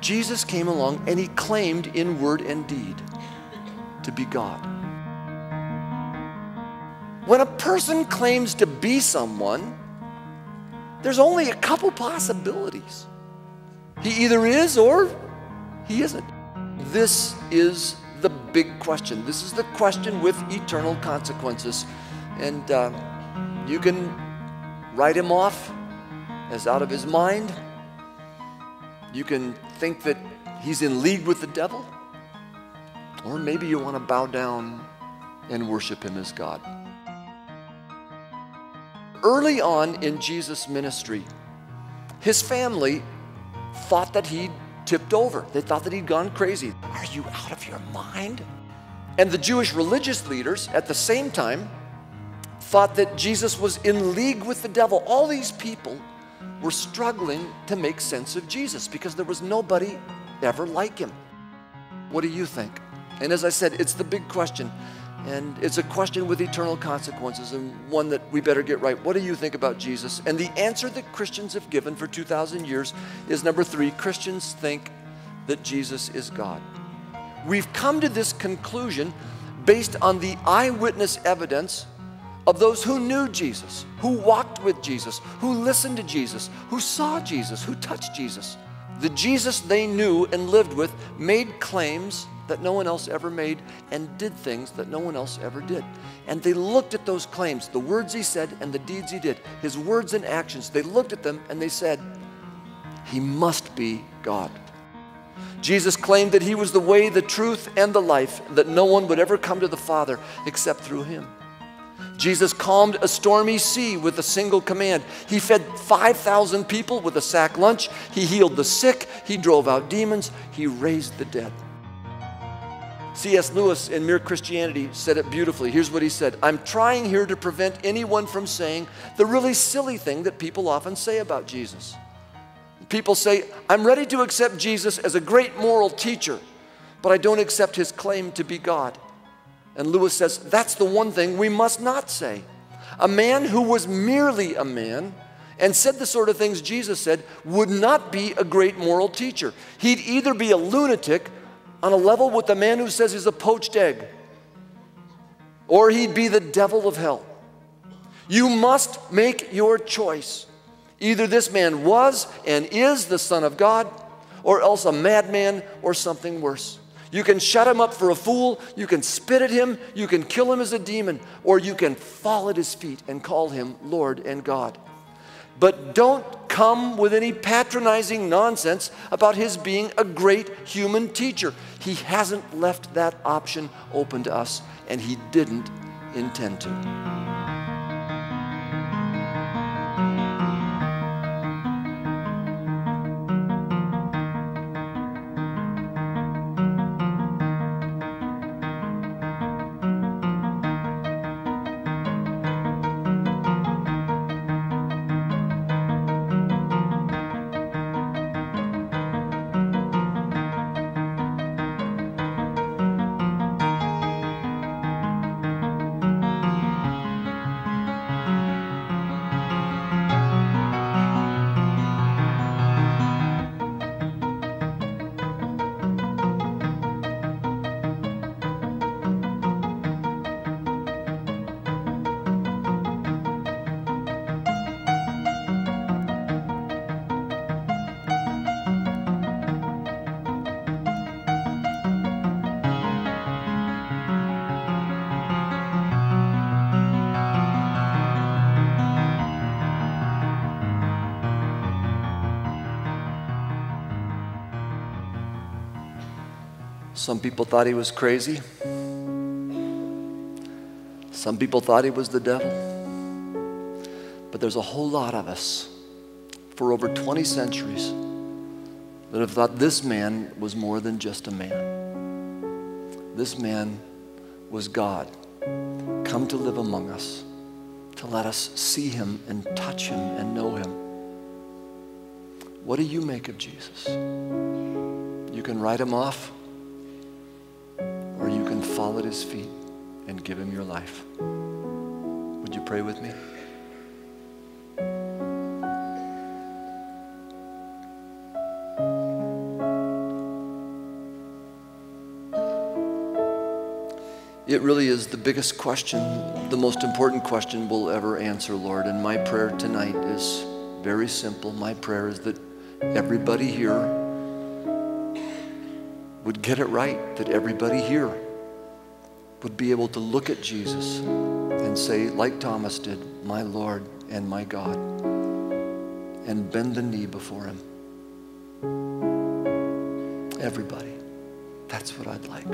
Jesus came along and he claimed in word and deed to be God. When a person claims to be someone, there's only a couple possibilities. He either is or he isn't. This is the big question. This is the question with eternal consequences. And you can write him off as out of his mind. You can think that he's in league with the devil. Or maybe you want to bow down and worship him as God. Early on in Jesus' ministry, his family thought that he'd tipped over. They thought that he'd gone crazy. Are you out of your mind? And the Jewish religious leaders at the same time thought that Jesus was in league with the devil. All these people were struggling to make sense of Jesus because there was nobody ever like him. What do you think? And as I said, it's the big question. And it's a question with eternal consequences and one that we better get right. What do you think about Jesus? And the answer that Christians have given for 2,000 years is number 3, Christians think that Jesus is God. We've come to this conclusion based on the eyewitness evidence of those who knew Jesus, who walked with Jesus, who listened to Jesus, who saw Jesus, who touched Jesus. The Jesus they knew and lived with made claims that no one else ever made and did things that no one else ever did. And they looked at those claims, the words he said and the deeds he did, his words and actions. They looked at them and they said, he must be God. Jesus claimed that he was the way, the truth, and the life, that no one would ever come to the Father except through him. Jesus calmed a stormy sea with a single command. He fed 5,000 people with a sack lunch. He healed the sick. He drove out demons. He raised the dead. C.S. Lewis in Mere Christianity said it beautifully. Here's what he said: I'm trying here to prevent anyone from saying the really silly thing that people often say about Jesus. People say, I'm ready to accept Jesus as a great moral teacher, but I don't accept his claim to be God. And Lewis says, that's the one thing we must not say. A man who was merely a man and said the sort of things Jesus said would not be a great moral teacher. He'd either be a lunatic on a level with the man who says he's a poached egg, or he'd be the devil of hell. You must make your choice. Either this man was and is the Son of God, or else a madman or something worse. You can shut him up for a fool, you can spit at him, you can kill him as a demon, or you can fall at his feet and call him Lord and God. But don't come with any patronizing nonsense about his being a great human teacher. He hasn't left that option open to us, and he didn't intend to. Some people thought he was crazy. Some people thought he was the devil. But there's a whole lot of us for over 20 centuries that have thought this man was more than just a man. This man was God, come to live among us, to let us see him and touch him and know him. What do you make of Jesus? You can write him off, or you can fall at his feet and give him your life. Would you pray with me? It really is the biggest question, the most important question we'll ever answer, Lord. And my prayer tonight is very simple. My prayer is that everybody here would get it right, that everybody here would be able to look at Jesus and say, like Thomas did, my Lord and my God, and bend the knee before him. Everybody. That's what I'd like.